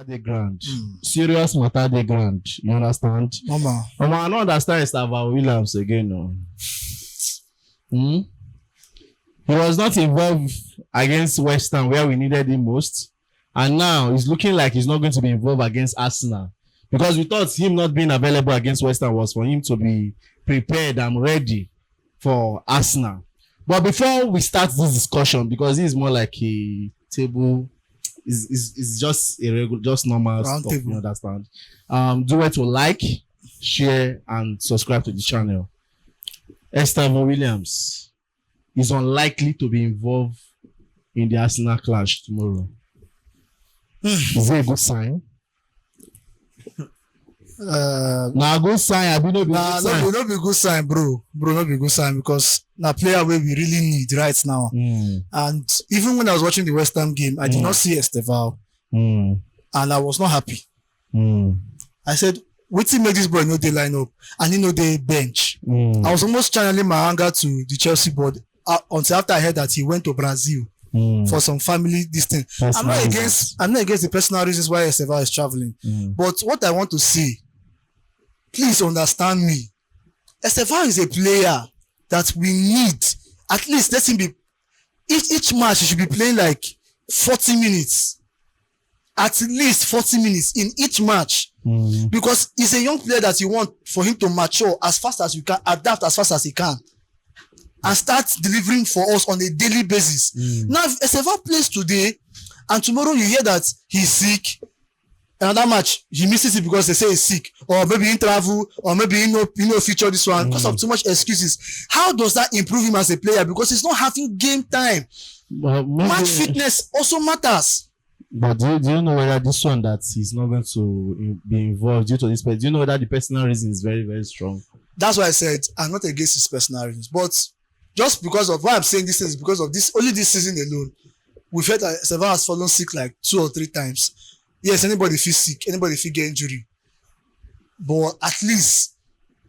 Dey ground. Serious matter dey ground. You understand? Mama. I don't understand Esteavao Williams again. No. He was not involved against West Ham where we needed him most. And now it's looking like he's not going to be involved against Arsenal. Because we thought him not being available against West Ham was for him to be prepared and ready for Arsenal. But before we start this discussion, because this is more like a table, it's just a regular, just normal Round stuff, table. table. You understand? Do it to like, share, and subscribe to the channel. Esteavao Williams is unlikely to be involved in the Arsenal clash tomorrow. Is it a good sign? Now, good sign. I don't know. No be good sign, bro. No be good sign because na player wey we really need right now. And even when I was watching the West Ham game, I did not see Esteavao, and I was not happy. I said, wetin make this boy no dey line up and he no dey bench? I was almost channeling my anger to the Chelsea board until after I heard that he went to Brazil for some family this thing. I'm not against the personal reasons why Esteavao is traveling, but what I want to say, please understand me. Esteavao is a player that we need. At least let him be. Each match he should be playing like 40 minutes. At least 40 minutes in each match. Because he's a young player that you want for him to mature as fast as you can, adapt as fast as he can, and start delivering for us on a daily basis. Now, if Esteavao plays today, and tomorrow you hear that he's sick, another match he misses it because they say he's sick, or maybe in travel, or maybe he no feature this one because of too much excuses. How does that improve him as a player? Because he's not having game time. Match fitness also matters. But do you know whether this one that he's not going to be involved due to this? Do you know whether the personal reason is very, very strong? That's why I said I'm not against his personal reasons, but just because of why I'm saying this is because of this, only this season alone, we've heard that Esteavao has fallen sick like 2 or 3 times. Yes, anybody feel sick, anybody feel get injury, but at least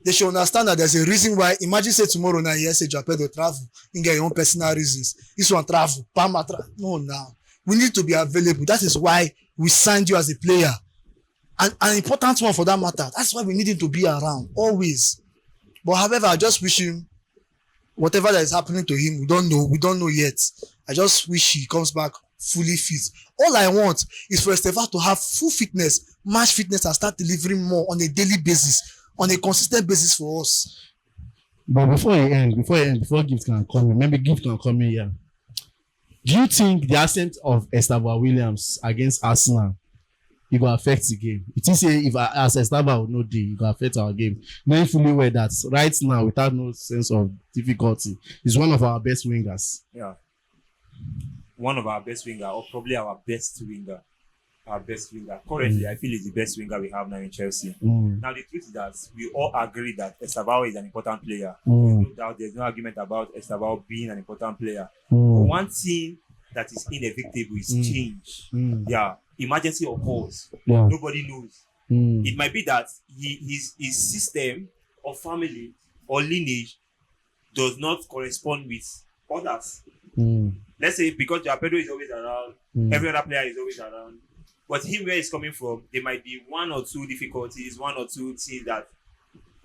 they should understand that there's a reason why. Imagine say tomorrow now, yes, say Japedo travel, you get your own personal reasons. This one travel, Palmer travel. No, now we need to be available. That is why we signed you as a player, and an important one for that matter. That's why we need him to be around always. But however, I just wish him whatever that is happening to him. We don't know yet. I just wish he comes back fully fit. All I want is for Esteavao to have full fitness, match fitness, and start delivering more on a daily basis, on a consistent basis for us. But before Gift can come in, maybe Gift can come in here. Do you think the absence of Esteavao Williams against Arsenal it will affect the game? It is if as Esteavao no day, it will affect our game. Knowing fully well that right now, without no sense of difficulty, he's one of our best wingers. Yeah. One of our best winger, or probably our best winger. Our best winger. Currently, I feel he's the best winger we have now in Chelsea. Now, the truth is that we all agree that Esteavao is an important player. No doubt, there's no argument about Esteavao being an important player. But one thing that is inevitable is change. Yeah. Emergency occurs. Nobody knows. It might be that his system or family or lineage does not correspond with others. Let's say because Japedo is always around, every other player is always around. But him where he's coming from, there might be 1 or 2 difficulties, 1 or 2 things that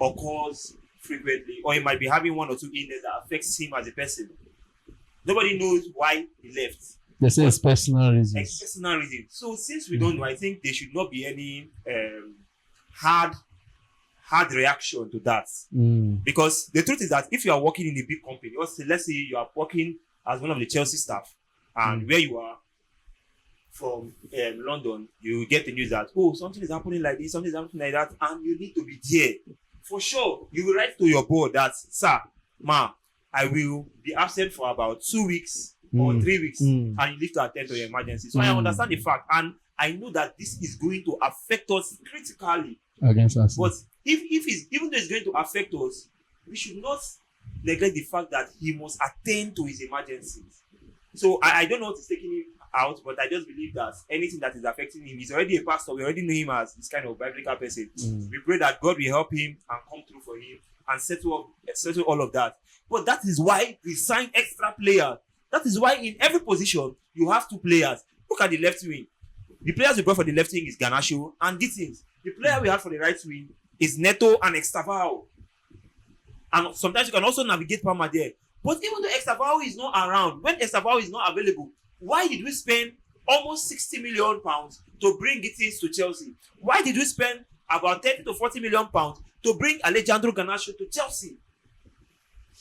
occurs frequently, or he might be having 1 or 2 illness that affects him as a person. Nobody knows why he left. They say it's personal reasons. It's personal reason. So since we don't know, I think there should not be any hard reaction to that. Because the truth is that if you are working in a big company, or let's say you are working as one of the Chelsea staff, and where you are from London, you get the news that, oh, something is happening like this, something is happening like that, and you need to be there. For sure, you will write to your board that, sir, ma, I will be absent for about 2 weeks or 3 weeks, and you need to attend to your emergency. So I understand the fact, and I know that this is going to affect us critically against us. But even though it's going to affect us, we should not neglect the fact that he must attend to his emergencies. So I don't know what is taking him out, but I just believe that anything that is affecting him, he's already a pastor. We already know him as this kind of biblical person. We pray that God will help him and come through for him and settle all of that. But that is why we sign extra players. That is why in every position you have 2 players. Look at the left wing. the players we brought for the left wing is Garnacho and Gittins. The player we have for the right wing is Neto and Esteavao. And sometimes you can also navigate Palmer there. But even though Esteavao is not around, when Esteavao is not available, why did we spend almost 60 million pounds to bring Gittins to Chelsea? Why did we spend about 30 to 40 million pounds to bring Alejandro Garnacho to Chelsea?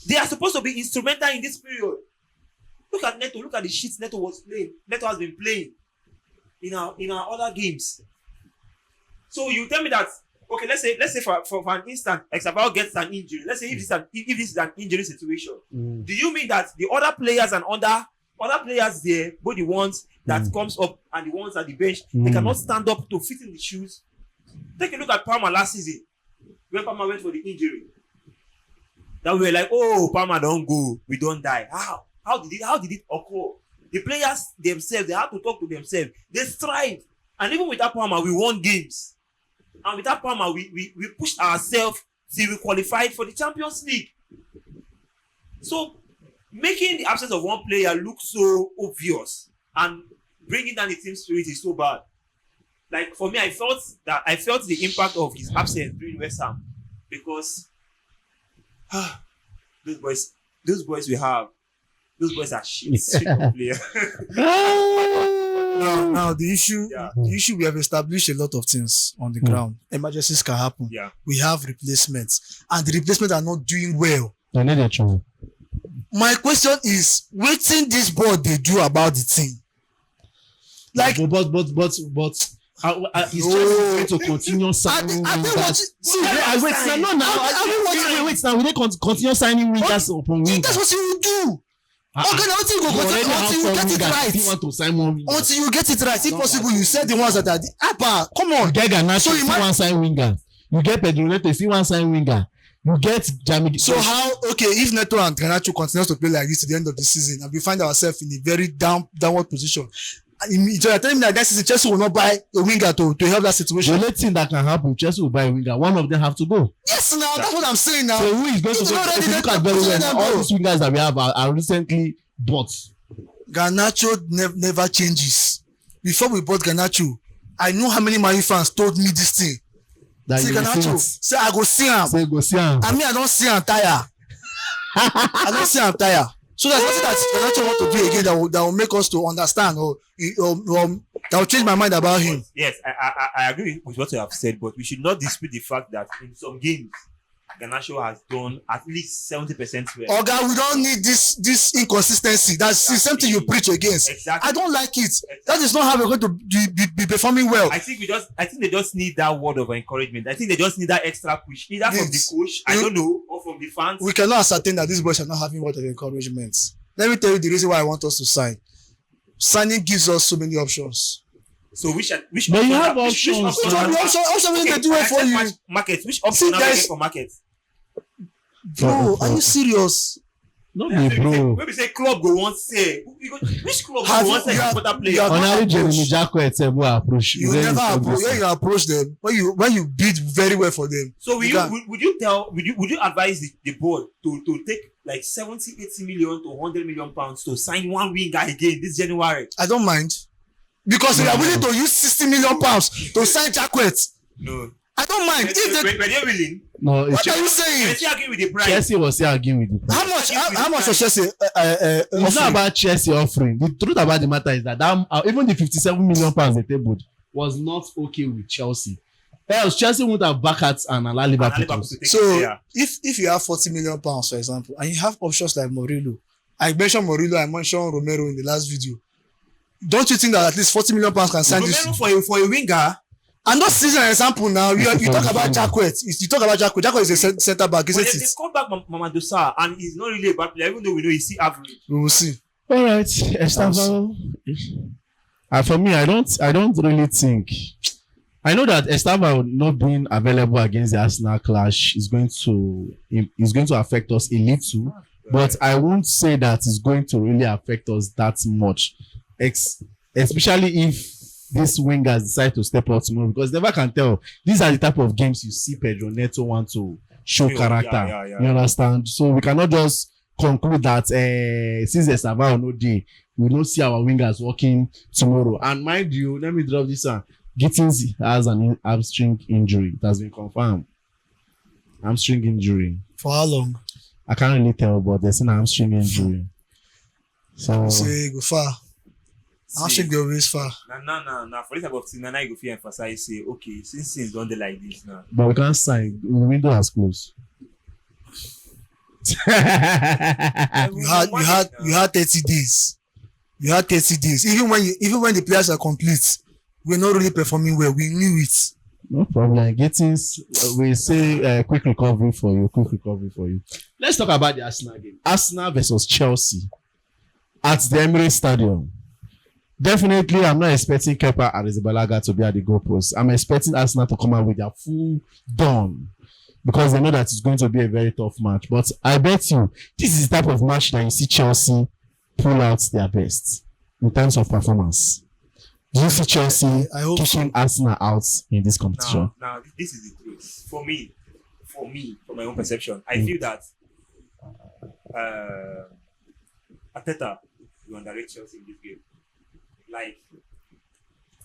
They are supposed to be instrumental in this period. Look at Neto. Look at the shit Neto was playing. Neto has been playing in our other games. So you tell me that, okay, let's say for an instant, Esteavao gets an injury. Let's say if this is an injury situation, do you mean that the other players and other players there, both the ones that comes up and the ones at the bench, they cannot stand up to fit in the shoes? Take a look at Palmer last season, when Palmer went for the injury. That we were like, oh, Palmer don't go, we don't die. How did it occur? The players themselves, they had to talk to themselves. They strive. And even without Palmer, we won games. And without Palmer, we pushed ourselves till we qualified for the Champions League. So, making the absence of one player look so obvious and bringing down the team spirit is so bad. Like, for me, I felt the impact of his absence during West Ham, because those boys we have, those boys are shit players. Now the issue, we have established a lot of things on the ground. Emergencies can happen. Yeah. We have replacements, and the replacements are not doing well. My question is, what thing this board they do about the thing? Like, but he's trying to continue signing wingers. Wait now. We dey continue signing wingers upon wingers. That's what you do. Okay, now until you get it right. Want to sign more wingers. Until you get it right, if possible, you said the ones that are the come on. You get Garnacho, you still want sign winger. You get Pedro Neto, you still want sign winger. You get Jamie. So how, if Neto and Garnacho continues to play like this to the end of the season, and we find ourselves in a very downward position, you're telling me that season Chelsea will not buy a winger to help that situation? The only thing that can happen, Chelsea will buy a winger. One of them have to go. Yes, now that's what I'm saying now. So who is going to go? If you look at very well, all these wingers that we have are recently bought. Garnacho never changes. Before we bought Garnacho, I know how many Man U fans told me this thing. That say Garnacho, say I go see him. Say go see him. I mean, I don't see him tire. I don't see him tire. So there's nothing that Garnacho want to do again that will make us to understand or that will change my mind about him. Yes, I agree with what you have said, but we should not dispute the fact that in some games, Garnacho has done at least 70% well. Oga, we don't need this inconsistency. That's the same thing you preach against. Exactly. I don't like it. Exactly. That is not how we're going to be performing well. I think they just need that word of encouragement. I think they just need that extra push, either from the coach, I don't know, or from the fans. We cannot ascertain that these boys are not having word of encouragement. Let me tell you the reason why I want us to sign. Signing gives us so many options. So which but you have options. Which option will they do it for you? Market. Which option are you for market? Bro, are you serious? No, bro. When we say club go want say, which club go want say important player? Honorary Jeremy Jacquet will approach. You never approach. When you approach them, when you bid very well for them. So would you advise the board to take like 70, 80 million to 100 million pounds to sign one winger again this January? I don't mind, because we are willing to use 60 million pounds to sign Jacquet. No, I don't mind. Were they willing? No, what are you saying? Chelsea arguing with the price. Chelsea was still arguing with the price. How much was Chelsea? It's not about Chelsea offering. The truth about the matter is that even the 57 million pounds they tabled was not okay with Chelsea. Else Chelsea would have backed and allow Liverpool. So if you have 40 million pounds, for example, and you have options like Murillo, I mentioned Murillo, I mentioned Romero in the last video. Don't you think that at least 40 million pounds can sign this for a winger? I'm not seeing an example now. You talk about Jacquet. You talk about Jacquet. Jacquet is a centre back, isn't it? They called back Mamadou Sarr, and he's not really a bad player, even though we know he's average. We will see. All right, Esteavao. For me, I don't really think. I know that Esteavao not being available against the Arsenal clash is going to affect us a little, but I won't say that it's going to really affect us that much, especially if these wingers decide to step out tomorrow, because never can tell. These are the type of games you see Pedro Neto want to show character. You understand? So we cannot just conclude that since Esteavao no dey, we don't see our wingers working tomorrow. And mind you, let me drop this one. Gittins has an hamstring injury. It has been confirmed. Hamstring injury. For how long? I can't really tell, but there's an hamstring injury. So Say go far. Hamstring go always far. Now. For this type of thing, now you go feel emphasize say, okay, since things don't dey like this now. but we can't sign. The window has closed. You had 30 days. You had 30 days. Even when the players are complete, we're not really performing well. We knew it. No problem. Gittins, we say quick recovery for you. Quick recovery for you. Let's talk about the Arsenal game. Arsenal versus Chelsea at the Emirates Stadium. Definitely, I'm not expecting Kepa Arrizabalaga to be at the goalpost. I'm expecting Arsenal to come out with their full done because they know that it's going to be a very tough match. But I bet you, this is the type of match that you see Chelsea pull out their best in terms of performance. Do you see Chelsea pushing Arsenal out in this competition? Now, this is the truth. For me, from my own perception, I feel that Arteta will underrate Chelsea in this game. Like,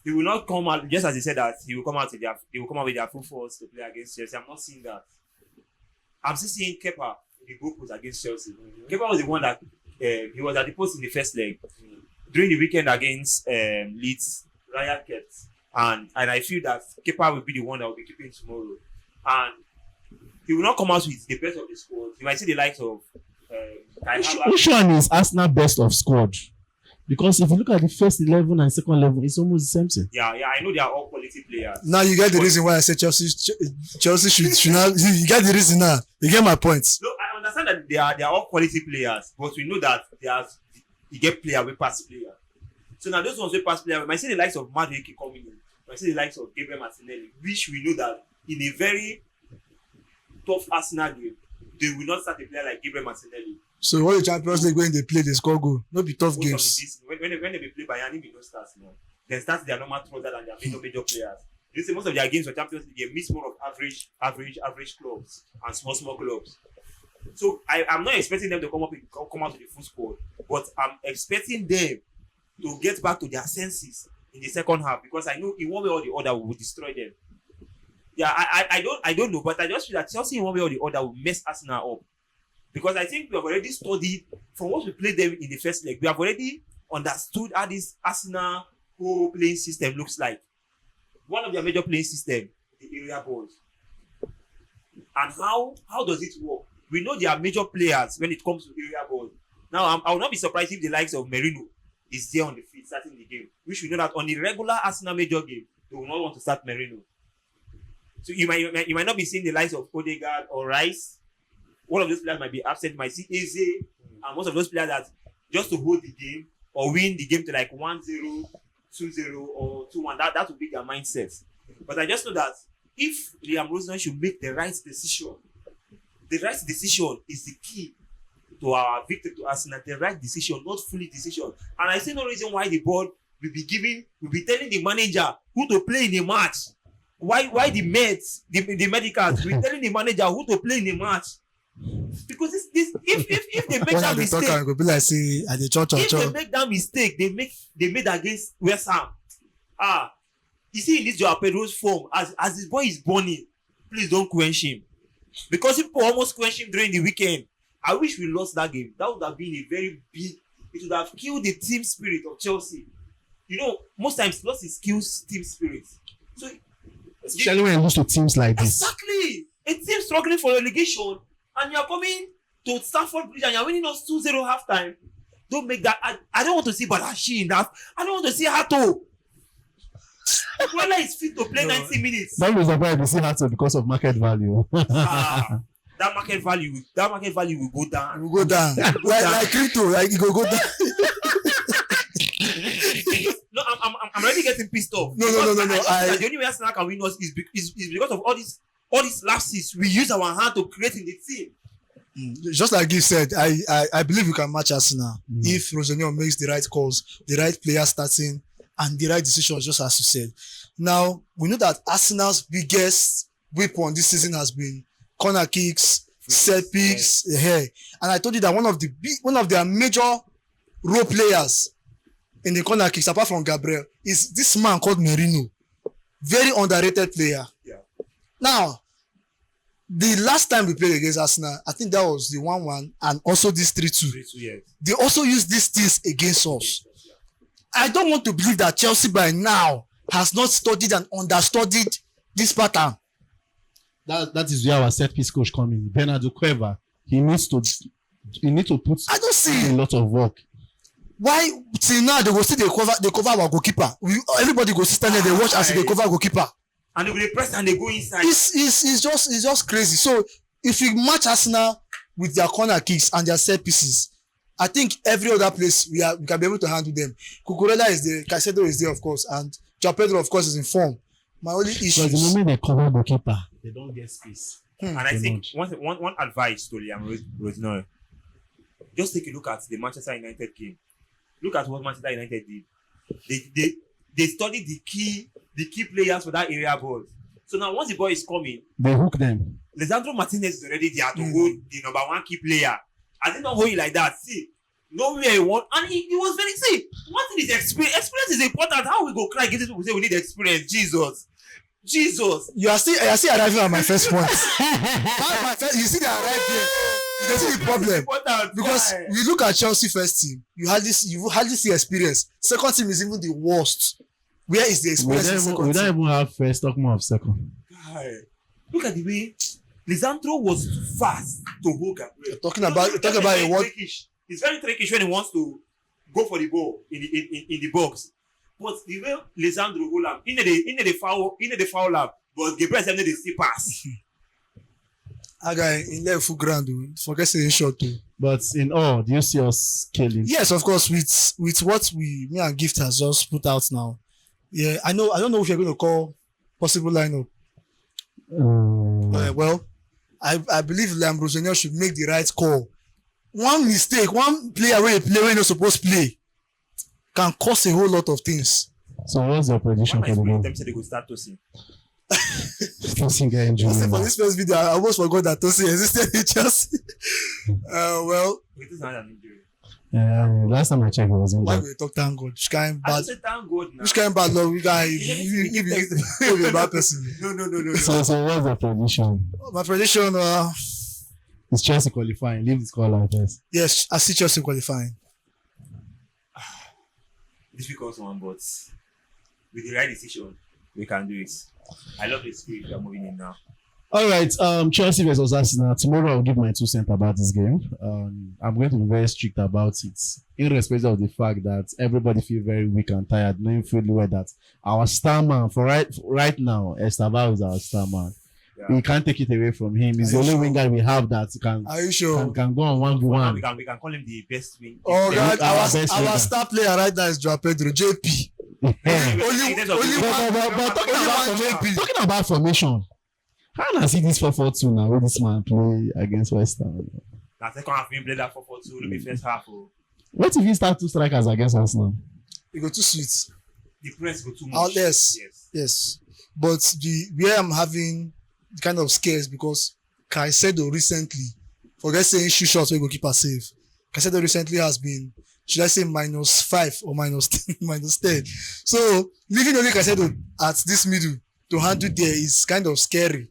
he will not come out just as he said that he will come out with their full force to play against Chelsea. I'm not seeing that. I'm still seeing Kepa in the goalpost against Chelsea. Kepa was the one that he was at the post in the first leg. During the weekend against Leeds, Ryan kept. And I feel that Kepa will be the one that will be keeping tomorrow. And he will not come out with the best of the squad. You might see the likes of which one is Arsenal best of squad? Because if you look at the first 11 and second 11, it's almost the same thing. Yeah, I know they are all quality players. Now you get the reason why I said Chelsea should not. You get the reason now. You get my point. No, I understand that they are all quality players, but we know that you get player with pass player. So now those ones with pass player, we might see the likes of Madueke coming in. We might see the likes of Gabriel Martinelli, which we know that in a very tough Arsenal game, they will not start a player like Gabriel Martinelli. So when the Champions League when they play, they score goal. No be tough games. When they play Bayern, they don't start now. They start their normal trouser and their major players. You see, most of their games for Champions League, they miss more of average clubs and small clubs. So I'm not expecting them to come out to the full squad, but I'm expecting them to get back to their senses in the second half because I know in one way or the other we will destroy them. Yeah, I don't know, but I just feel that Chelsea in one way or the other will mess Arsenal up. Because I think we have already studied from what we played them in the first leg. We have already understood how this Arsenal whole playing system looks like. One of their major playing system, the area balls. And how does it work? We know they are major players when it comes to area balls. Now, I will not be surprised if the likes of Merino is there on the field starting the game. Which we know that on the regular Arsenal major game, they will not want to start Merino. So you might not be seeing the likes of Odegaard or Rice. One of those players might be absent, might see Eze, and most of those players that just to hold the game or win the game to like 1-0, 2-0, or 2-1, that would be their mindset. But I just know that if Liam Rosen should make the right decision is the key to our victory to Arsenal. The right decision, not fully decision. And I see no reason why the board will be telling the manager who to play in a match. Why the meds, the medicals, will be telling the manager who to play in a match. Because if they make that mistake, go be like say at the church. They make that mistake, they made against West Ham. You see in this Joao Pedro's form, as his boy is burning, please don't quench him. Because people almost quenched him during the weekend. I wish we lost that game. That would have been a very big. It would have killed the team spirit of Chelsea. You know, most times loss is kills team spirit. So especially when you lose to teams like this. Exactly. A team struggling for relegation. And you are coming to Stamford Bridge and you are winning us 2-0 halftime. Don't make that. I don't want to see Balashi in that. I don't want to see Hato. Whether is fit to play 90 minutes. That was why we see Hato because of market value. That market value will go down. Will go down. like crypto, like it go down. No, I'm already getting pissed off. No. The only way Arsenal can win us is because of all these lapses we use our hand to create in the team. Just like you said, I believe we can match Arsenal if Rosenio makes the right calls, the right player starting, and the right decisions, just as you said. Now, we know that Arsenal's biggest weapon this season has been corner kicks, set picks, and I told you that one of their major role players in the corner kicks, apart from Gabriel, is this man called Merino. Very underrated player. Yeah. Now, the last time we played against Arsenal, I think that was the 1-1 and also this 3-2. 3-2, yes. They also use these things against us. I don't want to believe that Chelsea by now has not studied and understudied this pattern. That is where our set piece coach come in. Bernardo Cueva. He needs to put I don't see a lot of work. why till now they go still dey cover our goalkeeper. Everybody go stand there, they watch as they cover goalkeeper. And they will press and they go inside. It's just crazy. So if you match Arsenal with their corner kicks and their set pieces, I think every other place we can be able to handle them. Cucurella is there, Caicedo is there, of course, and Joao Pedro, of course, is in form. My only issue Because the moment they cover goalkeeper, they don't get space. And I think one advice to Liam Rosnoy, just take a look at the Manchester United game. Look at what Manchester United did. They studied the key players for that area ball. So now once the ball is coming, they hook them. Lisandro Martinez is already there to hold the number one key player. I did not hold it like that. See, nowhere he won, and he was very one thing is experience. Experience is important. How we go cry? Get people say we need experience. Jesus. You are still arriving at my first point. You see that arrive there. You see the problem because we look at Chelsea first team. You hardly see experience. Second team is even the worst. Where is the experience in second team? We don't even have first, talk more of second. Guy, look at the way Lisandro was too fast to hold Gabriel. Talking about a what? He's very tricky when he wants to go for the ball in the box. But the way Lisandro hold him, in the foul up, but Gabriel said they still pass. That guy in left full ground, forget saying short too. But in all, do you see us scaling? Yes, of course. With what me and Gift has just put out now. Yeah, I don't know if you're going to call possible lineup. Well, I believe Liam Rosenior should make the right call. One mistake, one player where a player not supposed to play can cause a whole lot of things. So what's your prediction for the game? Them say they go start Tosin. Tosin get injured. For this first video, I almost forgot that Tosin existed in Chelsea. Well, It is not an injury. Last time I checked, it was why injured. we talk thank God? Which kind I bad? say thank God now. Which kind bad love? You guys, you be a bad person. No. So what's your prediction? My prediction, Is Chelsea qualifying? Leave the score like this. yes, I see Chelsea qualifying. Difficult one, but with the right decision, we can do it. I love the spirit we are moving in now. All right, Chelsea versus Arsenal. Tomorrow I'll give my 2 cents about this game. I'm going to be very strict about it, irrespective of the fact that everybody feel very weak and tired, knowing fully well that our star man for right now, Esteavao is our star man. Yeah. We can't take it away from him. He's the only winger we have that Are you sure? can go on 1v1. We can call him the best wing. Oh God, Our best our winger. star player right now is Joao Pedro, JP. Only But talking about formation, how do I see this 4-4-2 now? Where this man play against West Ham? Now second half we play that 4-4-2. The first half, What if he start 2 strikers against Arsenal? You go too sweet. the press go too much. Oh, yes. Yes. Yes. But where I'm having the kind of scares because Caicedo recently, forget saying shoot shots where goalkeeper save. Caicedo recently has been, should I say -5 or -10. So leaving only Caicedo at this middle to handle there is kind of scary.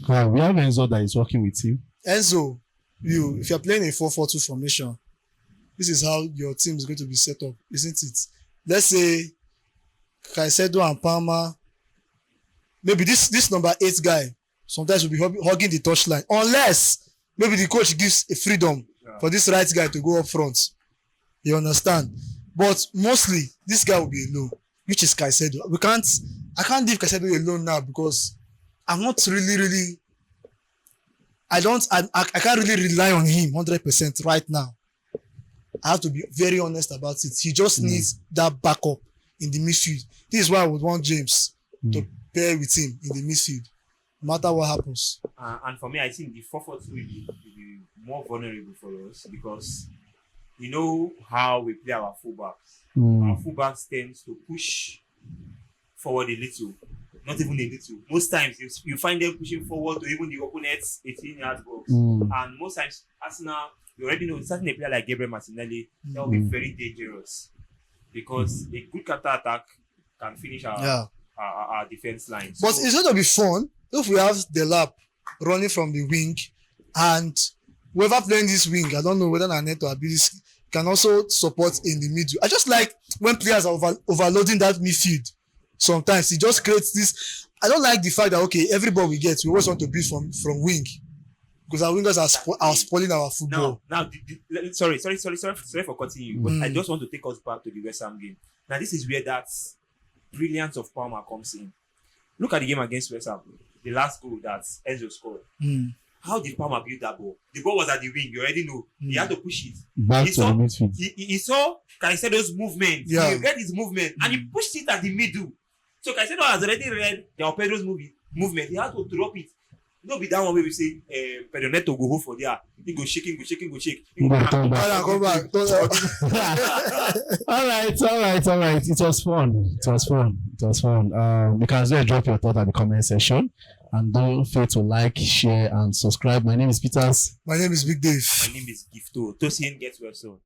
We have Enzo that is working with him. Enzo, if you're playing a 4-4-2 formation, this is how your team is going to be set up, isn't it? Let's say Caicedo and Palmer, maybe this number 8 guy sometimes will be hugging the touchline, unless maybe the coach gives a freedom for this right guy to go up front. You understand? But mostly this guy will be alone, which is Caicedo. I can't leave Caicedo alone now because I'm not really. I can't really rely on him 100% right now. I have to be very honest about it. He just needs that backup in the midfield. This is why I would want James to pair with him in the midfield, no matter what happens. And for me, I think the 4-4-2 will be more vulnerable for us because you know how we play our fullbacks. Our fullbacks tends to push forward a little, not even a little. Most times you find them pushing forward to even the opponent's 18-yard box. And most times Arsenal, you already know, starting a player like Gabriel Martinelli, that will be very dangerous because a good counter attack can finish our defense line. But it's going to be fun if we have the lap running from the wing and whoever playing this wing, I don't know whether Naneto or Abilis can also support in the middle. I just like when players are overloading that midfield. Sometimes it just creates this. I don't like the fact that okay, every ball we get, we always want to beat from wing because our wingers are spoiling our football. Now, sorry for cutting you, but I just want to take us back to the West Ham game. Now, this is where that brilliance of Palmer comes in. Look at the game against West Ham, the last goal that Enzo scored. How did Palmer build that ball? The ball was at the wing. You already know. He had to push it. Back he to saw, the midfield. He saw Caicedo's movement. Yeah. He read his movement and he pushed it at the middle. So Caicedo has already read João Pedro's movement. He had to drop it. No be that one where we say Pedro Neto go for there. He go shake. He go Come back. All right. It was fun. You can just drop your thought at the comment section. And don't fail to like, share, and subscribe. My name is Peters. My name is Big Dave. My name is Gifto. Tosin, get well soon.